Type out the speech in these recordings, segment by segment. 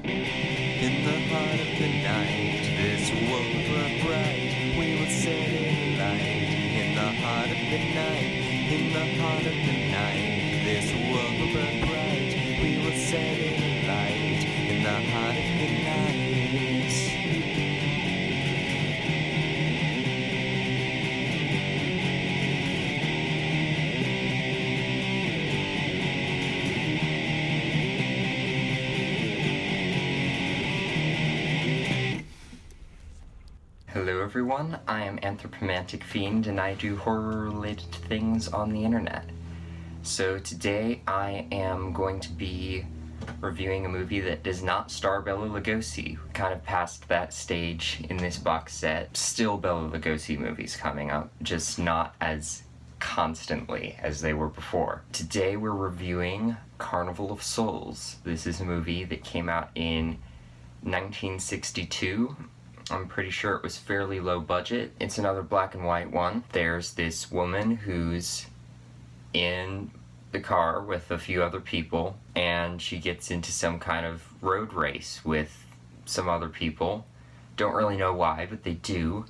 In the heart of the night, this world will bright. We will set it alight. In the heart of the night, in the heart of the night, this world will burn bright. We will set it alight. In the heart of the night. Hello everyone, I am Anthropomantic Fiend and I do horror-related things on the internet. So today I am going to be reviewing a movie that does not star Bela Lugosi. Kind of past that stage in this box set. Still Bela Lugosi movies coming up, just not as constantly as they were before. Today we're reviewing Carnival of Souls. This is a movie that came out in 1962. I'm pretty sure it was fairly low budget. It's another black and white one. There's this woman who's in the car with a few other people, and she gets into some kind of road race with some other people. Don't really know why, but they do.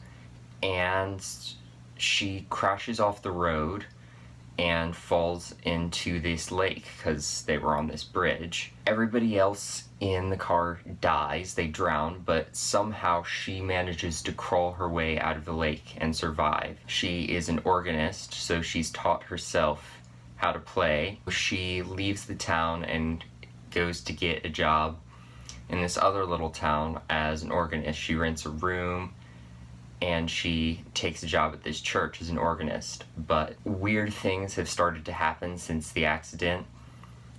And she crashes off the road and falls into this lake because they were on this bridge. Everybody else in the car dies, they drown, but somehow she manages to crawl her way out of the lake and survive. She is an organist, so she's taught herself how to play. She leaves the town and goes to get a job in this other little town as an organist. She rents a room and she takes a job at this church as an organist. But weird things have started to happen since the accident.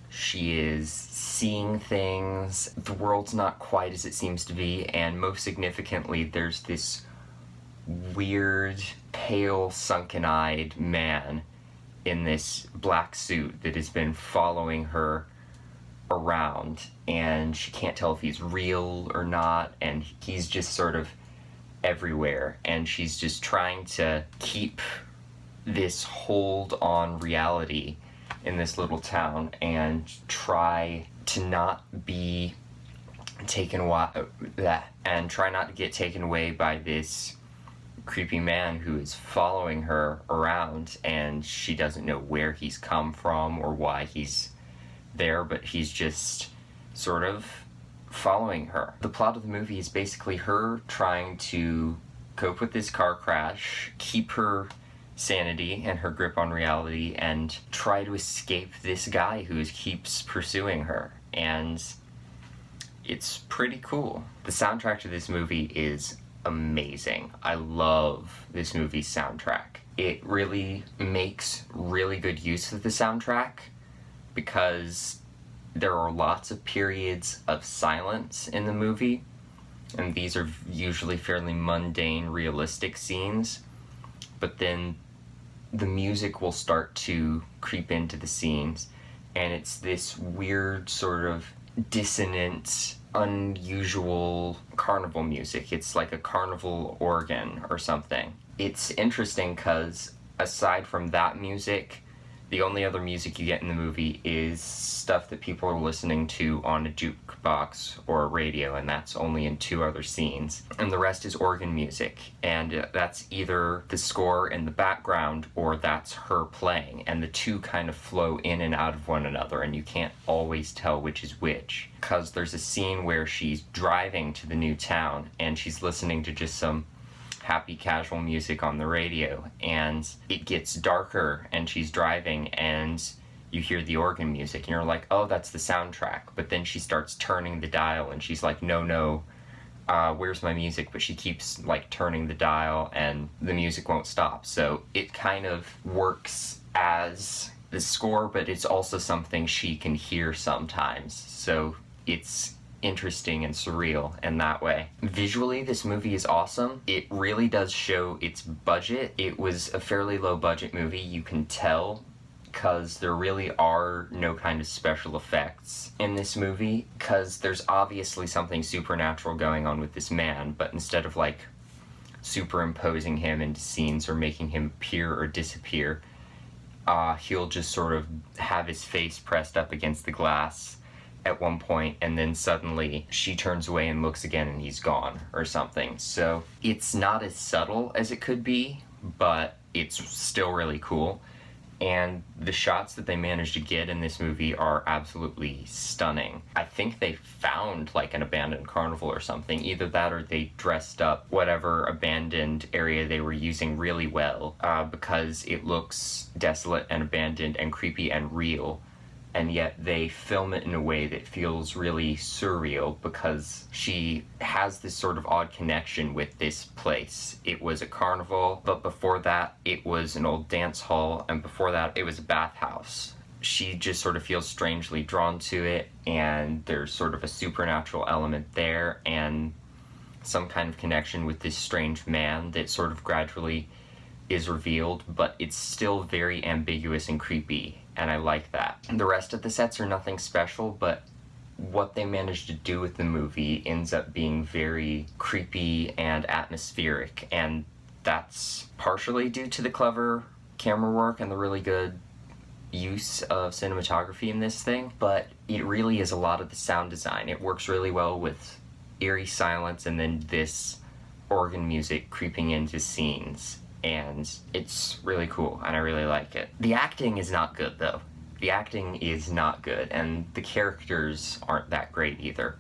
She is seeing things, the world's not quite as it seems to be, and most significantly, there's this weird, pale, sunken-eyed man in this black suit that has been following her around, and she can't tell if he's real or not, and he's just sort of everywhere, and she's just trying to keep this hold on reality in this little town and try to not be taken try not to get taken away by this creepy man who is following her around, and she doesn't know where he's come from or why he's there, but he's just sort of following her. The plot of the movie is basically her trying to cope with this car crash, keep her sanity and her grip on reality, and try to escape this guy who keeps pursuing her. And it's pretty cool. The soundtrack to this movie is amazing. I love this movie's soundtrack. It really makes really good use of the soundtrack because there are lots of periods of silence in the movie, and these are usually fairly mundane, realistic scenes, but then the music will start to creep into the scenes, and it's this weird sort of dissonant, unusual carnival music. It's like a carnival organ or something. It's interesting because aside from that music, the only other music you get in the movie is stuff that people are listening to on a jukebox or a radio, and that's only in 2 other scenes. And the rest is organ music, and that's either the score in the background or that's her playing, and the two kind of flow in and out of one another, and you can't always tell which is which. Because there's a scene where she's driving to the new town, and she's listening to just some happy casual music on the radio, and it gets darker and she's driving and you hear the organ music and you're like, oh, that's the soundtrack. But then she starts turning the dial and she's like, no, where's my music? But she keeps like turning the dial and the music won't stop. So it kind of works as the score, but it's also something she can hear sometimes. So it's interesting and surreal in that way. Visually, this movie is awesome. It really does show its budget. It was a fairly low budget movie, you can tell, because there really are no kind of special effects in this movie, because there's obviously something supernatural going on with this man, but instead of like superimposing him into scenes or making him appear or disappear, he'll just sort of have his face pressed up against the glass at one point, and then suddenly she turns away and looks again and he's gone or something. So it's not as subtle as it could be, but it's still really cool. And the shots that they managed to get in this movie are absolutely stunning. I think they found like an abandoned carnival or something. Either that or they dressed up whatever abandoned area they were using really well, because it looks desolate and abandoned and creepy and real. And yet they film it in a way that feels really surreal because she has this sort of odd connection with this place. It was a carnival, but before that it was an old dance hall, and before that it was a bathhouse. She just sort of feels strangely drawn to it, and there's sort of a supernatural element there, and some kind of connection with this strange man that sort of gradually is revealed, but it's still very ambiguous and creepy, and I like that. The rest of the sets are nothing special, but what they managed to do with the movie ends up being very creepy and atmospheric, and that's partially due to the clever camera work and the really good use of cinematography in this thing, but it really is a lot of the sound design. It works really well with eerie silence and then this organ music creeping into scenes, and it's really cool, and I really like it. The acting is not good, though. The acting is not good, and the characters aren't that great either.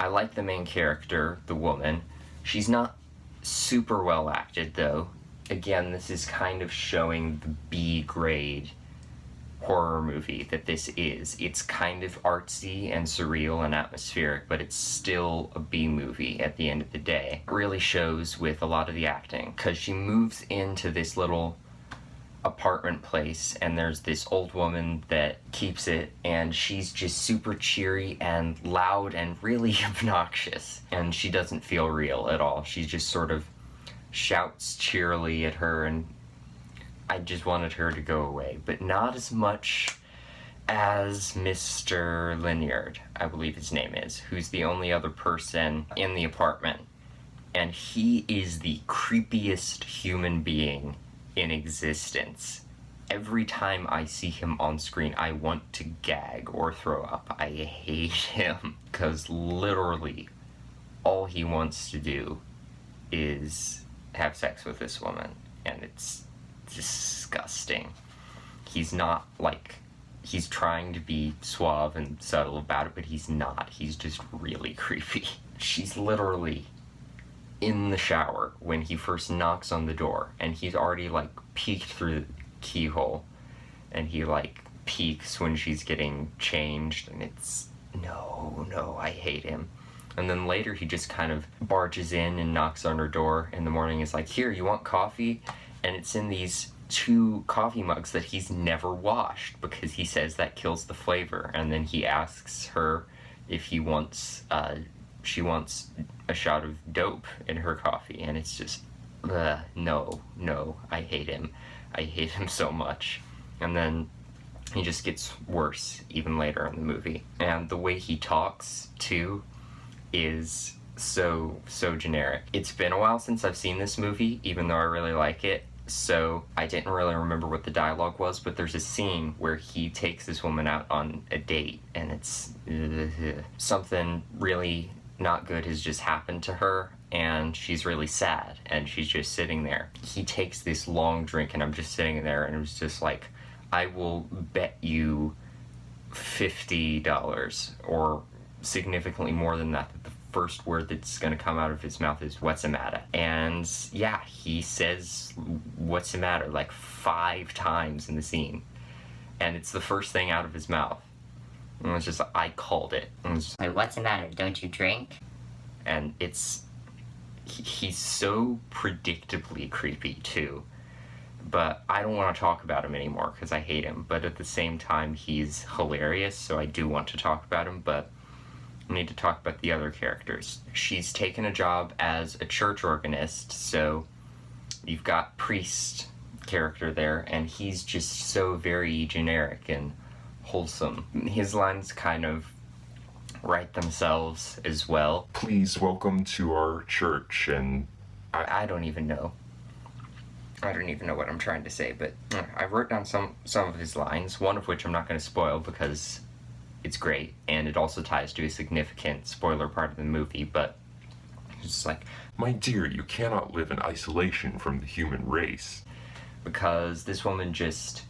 I like the main character, the woman. She's not super well acted, though. Again, this is kind of showing the B-grade horror movie that this is. It's kind of artsy and surreal and atmospheric, but it's still a B movie at the end of the day. It really shows with a lot of the acting, because she moves into this little apartment place and there's this old woman that keeps it, and she's just super cheery and loud and really obnoxious, and she doesn't feel real at all. She just sort of shouts cheerily at her, and I just wanted her to go away, but not as much as Mr. Linyard, I believe his name is, who's the only other person in the apartment. And he is the creepiest human being in existence. Every time I see him on screen, I want to gag or throw up. I hate him, because literally all he wants to do is have sex with this woman, and it's disgusting. He's not like, he's trying to be suave and subtle about it, but he's not. He's just really creepy. She's literally in the shower when he first knocks on the door, and he's already like peeked through the keyhole, and he like peeks when she's getting changed, and it's no, I hate him. And then later he just kind of barges in and knocks on her door in the morning. Is like, here, you want coffee? And it's in these 2 coffee mugs that he's never washed, because he says that kills the flavor. And then he asks her if he wants, she wants a shot of dope in her coffee, and it's just, no, I hate him. I hate him so much. And then he just gets worse even later in the movie. And the way he talks, too, is so generic. It's been a while since I've seen this movie, even though I really like it, so I didn't really remember what the dialogue was, but there's a scene where he takes this woman out on a date, and it's something really not good has just happened to her, and she's really sad, and she's just sitting there. He takes this long drink, and I'm just sitting there, and it was just like, I will bet you $50 or significantly more than that the first word that's going to come out of his mouth is "what's the matter?" And yeah, he says "what's the matter?" like 5 times in the scene, and it's the first thing out of his mouth. And it's just, I called it. And it's just, Like, what's the matter? Don't you drink? and he's so predictably creepy too, but I don't want to talk about him anymore because I hate him, but at the same time he's hilarious, so I do want to talk about him. But I need to talk about the other characters. She's taken a job as a church organist, so you've got priest character there, and he's just so very generic and wholesome. His lines kind of write themselves as well. Please welcome to our church, and I don't even know. I don't even know what I'm trying to say, but I wrote down some of his lines, one of which I'm not going to spoil because it's great, and it also ties to a significant spoiler part of the movie, but it's just like, My dear, you cannot live in isolation from the human race. because this woman just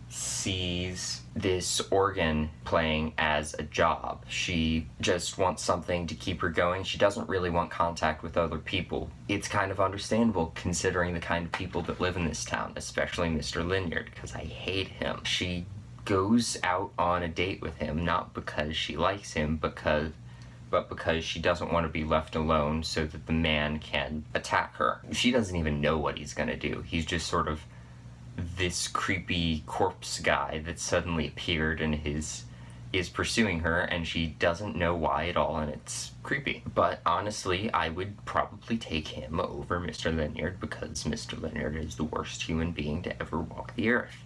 sees this organ playing as a job. She just wants something to keep her going. She doesn't really want contact with other people. It's kind of understandable considering the kind of people that live in this town, especially Mr. Linyard, because I hate him. She goes out on a date with him, not because she likes him, but because she doesn't want to be left alone so that the man can attack her. She doesn't even know what he's gonna do. He's just sort of this creepy corpse guy that suddenly appeared and is pursuing her, and she doesn't know why at all, and it's creepy. But honestly, I would probably take him over Mr. Linyard, because Mr. Linyard is the worst human being to ever walk the earth.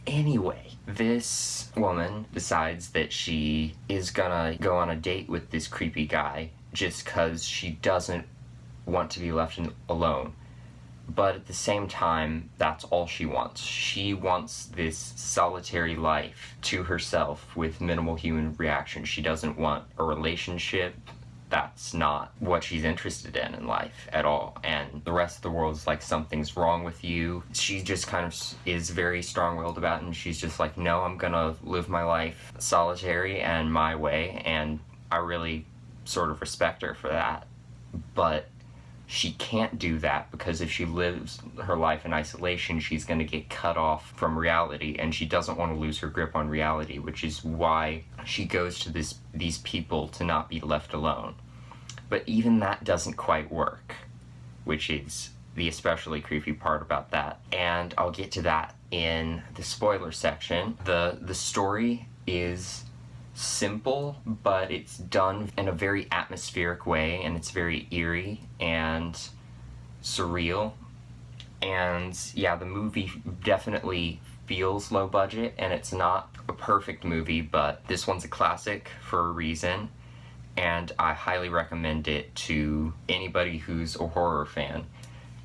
Anyway, this woman decides that she is gonna go on a date with this creepy guy just because she doesn't want to be left alone. But at the same time, that's all she wants. She wants this solitary life to herself with minimal human reaction. She doesn't want a relationship. That's not what she's interested in life at all. And the rest of the world is like, something's wrong with you. She just kind of is very strong-willed about it, and she's just like, no, I'm gonna live my life solitary and my way, and I really sort of respect her for that. But she can't do that, because if she lives her life in isolation, she's going to get cut off from reality, and she doesn't want to lose her grip on reality, which is why she goes to these people to not be left alone. But even that doesn't quite work, which is the especially creepy part about that. And I'll get to that in the spoiler section. The story is simple, but it's done in a very atmospheric way, and it's very eerie and surreal. And yeah, the movie definitely feels low budget, and it's not a perfect movie, but this one's a classic for a reason, and I highly recommend it to anybody who's a horror fan.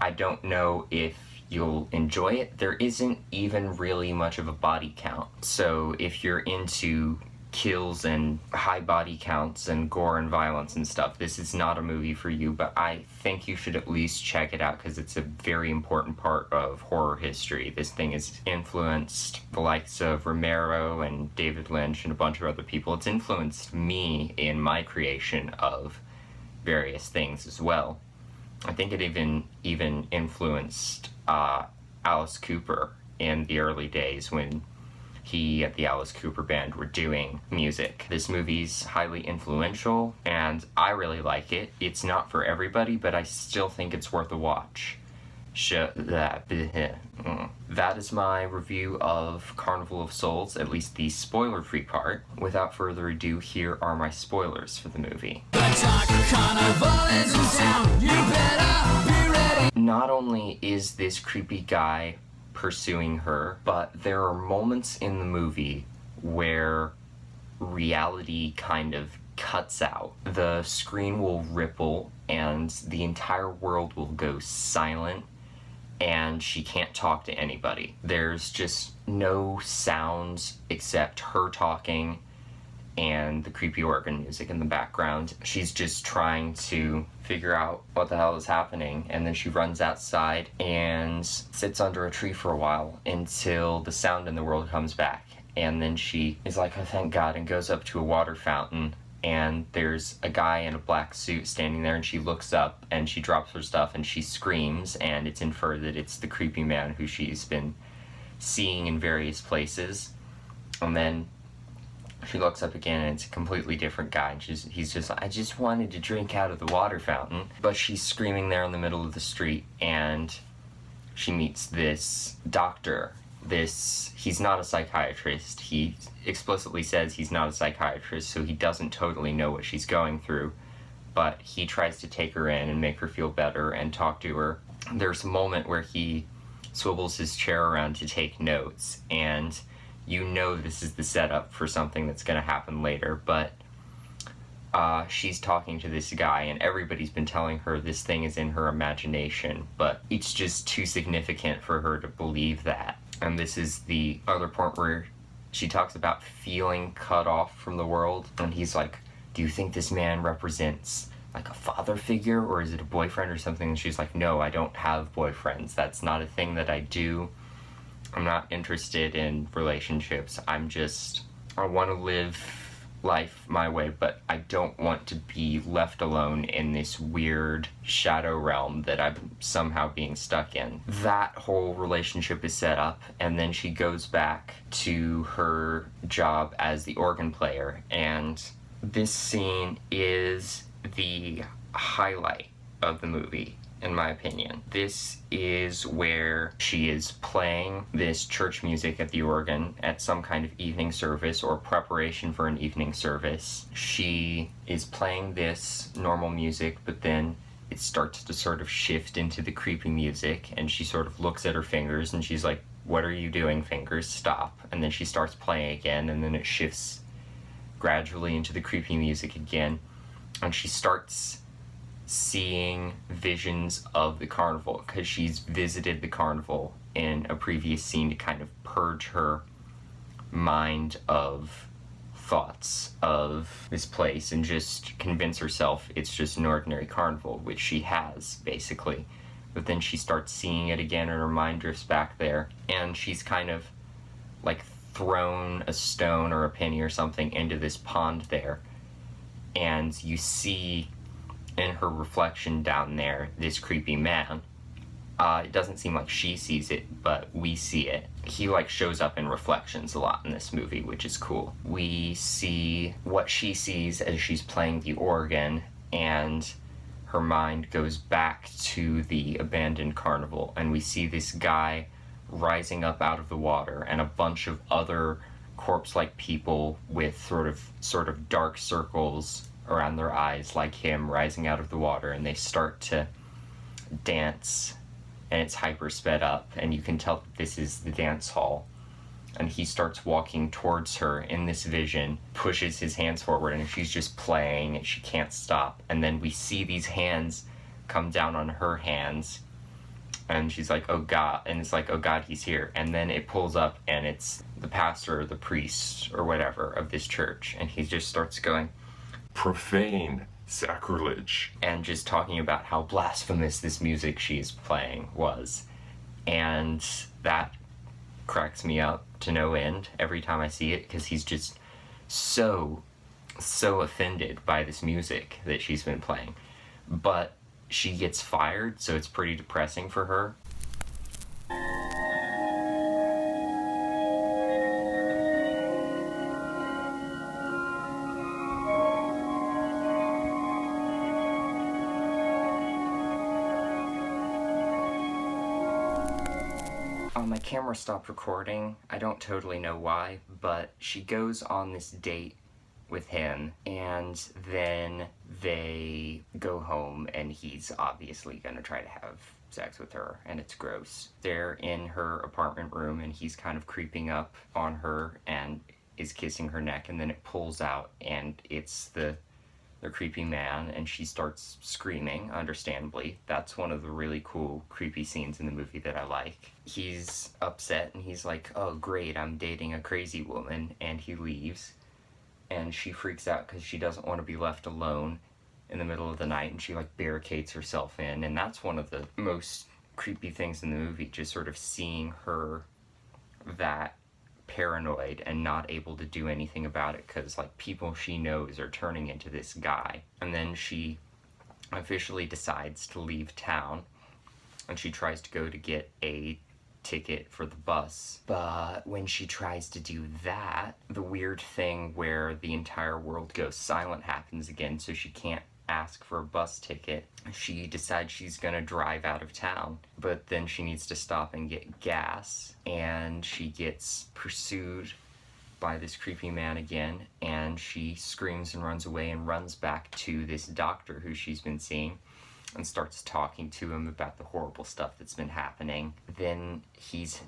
I don't know if you'll enjoy it. There isn't even really much of a body count, so if you're into kills and high body counts and gore and violence and stuff, this is not a movie for you, but I think you should at least check it out, because it's a very important part of horror history. This thing has influenced the likes of Romero and David Lynch and a bunch of other people. It's influenced me in my creation of various things as well. I think it even influenced Alice Cooper in the early days when he and the Alice Cooper Band were doing music. This movie's highly influential, and I really like it. It's not for everybody, but I still think it's worth a watch. That is my review of Carnival of Souls, at least the spoiler-free part. Without further ado, here are my spoilers for the movie. Not only is this creepy guy pursuing her, but there are moments in the movie where reality kind of cuts out. The screen will ripple and the entire world will go silent, and she can't talk to anybody. There's just no sounds except her talking and the creepy organ music in the background. She's just trying to figure out what the hell is happening, and then she runs outside and sits under a tree for a while until the sound in the world comes back, and then she is like, oh thank God, and goes up to a water fountain, and there's a guy in a black suit standing there, and she looks up and she drops her stuff and she screams, and it's inferred that it's the creepy man who she's been seeing in various places. And then she looks up again and it's a completely different guy, and he's just like, I just wanted to drink out of the water fountain. But she's screaming there in the middle of the street, and she meets this doctor. He's not a psychiatrist. He explicitly says he's not a psychiatrist, so he doesn't totally know what she's going through, but he tries to take her in and make her feel better and talk to her. There's a moment where he swivels his chair around to take notes, and you know this is the setup for something that's going to happen later, but she's talking to this guy, and everybody's been telling her this thing is in her imagination, but it's just too significant for her to believe that. And this is the other point where She talks about feeling cut off from the world, and he's like, do you think this man represents like a father figure, or is it a boyfriend or something? And she's like, no, I don't have boyfriends. That's not a thing that I do. I'm not interested in relationships. I want to live life my way, but I don't want to be left alone in this weird shadow realm that I'm somehow being stuck in. That whole relationship is set up, and then she goes back to her job as the organ player, and this scene is the highlight of the movie, in my opinion. This is where she is playing this church music at the organ at some kind of evening service or preparation for an evening service. She is playing this normal music, but then it starts to sort of shift into the creepy music, and she sort of looks at her fingers and she's like, what are you doing, fingers? Stop. And then she starts playing again, and then it shifts gradually into the creepy music again, and she starts seeing visions of the carnival because she's visited the carnival in a previous scene to kind of purge her mind of thoughts of this place and just convince herself it's just an ordinary carnival, which she has basically. But then she starts seeing it again and her mind drifts back there, and she's kind of like thrown a stone or a penny or something into this pond there, and you see in her reflection down there this creepy man. It doesn't seem like she sees it, but we see it. He like shows up in reflections a lot in this movie, which is cool. We see what she sees as she's playing the organ, and her mind goes back to the abandoned carnival, and we see this guy rising up out of the water and a bunch of other corpse-like people with sort of dark circles around their eyes like him rising out of the water, and they start to dance, and it's hyper sped up, and you can tell that this is the dance hall. And he starts walking towards her in this vision, pushes his hands forward, and she's just playing and she can't stop. And then we see these hands come down on her hands, and she's like, oh God, and it's like, oh God, he's here. And then it pulls up, and it's the pastor or the priest or whatever of this church, and he just starts going, profane, sacrilege, and just talking about how blasphemous this music she's playing was. And that cracks me up to no end every time I see it, because he's just so offended by this music that she's been playing. But she gets fired, so it's pretty depressing for her. My camera stopped recording. I don't totally know why, but she goes on this date with him, and then they go home, and he's obviously gonna try to have sex with her, and it's gross. They're in her apartment room, and he's kind of creeping up on her and is kissing her neck, and then it pulls out, and it's the creepy man, and she starts screaming, understandably. That's one of the really cool, creepy scenes in the movie that I like. He's upset, and he's like, oh great, I'm dating a crazy woman, and he leaves. And she freaks out because she doesn't want to be left alone in the middle of the night, and she like barricades herself in, and that's one of the most creepy things in the movie, just sort of seeing her that paranoid and not able to do anything about it because like people she knows are turning into this guy. And then she officially decides to leave town, and she tries to go to get a ticket for the bus. But when she tries to do that, the weird thing where the entire world goes silent happens again, so she can't ask for a bus ticket. She decides she's gonna drive out of town, but then she needs to stop and get gas, and she gets pursued by this creepy man again, and she screams and runs away and runs back to this doctor who she's been seeing and starts talking to him about the horrible stuff that's been happening. Then he's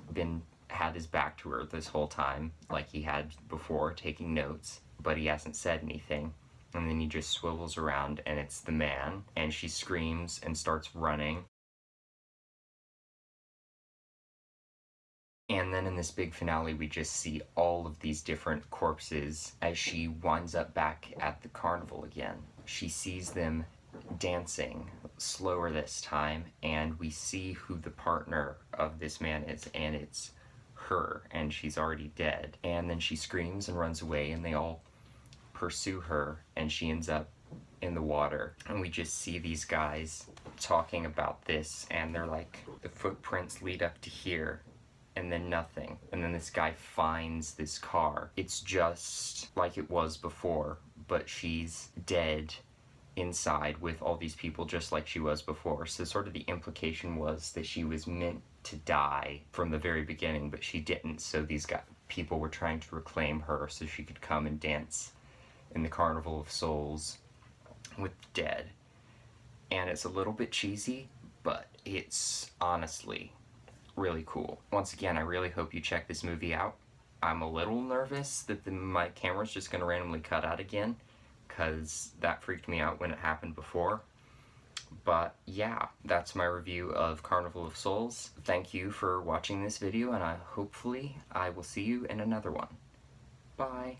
had his back to her this whole time, like he had before, taking notes, but he hasn't said anything. And then he just swivels around, and it's the man, and she screams and starts running. And then in this big finale, we just see all of these different corpses as she winds up back at the carnival again. She sees them dancing, slower this time, and we see who the partner of this man is, and it's her, and she's already dead. And then she screams and runs away, and they all pursue her, and she ends up in the water. And we just see these guys talking about this, and they're like, the footprints lead up to here, and then nothing. And then this guy finds this car. It's just like it was before, but she's dead inside with all these people just like she was before. So sort of the implication was that she was meant to die from the very beginning, but she didn't. So these people were trying to reclaim her so she could come and dance in the Carnival of Souls with the dead. And it's a little bit cheesy, but it's honestly really cool. Once again, I really hope you check this movie out. I'm a little nervous that my camera's just going to randomly cut out again, because that freaked me out when it happened before. But yeah, that's my review of Carnival of Souls. Thank you for watching this video, and hopefully I will see you in another one. Bye.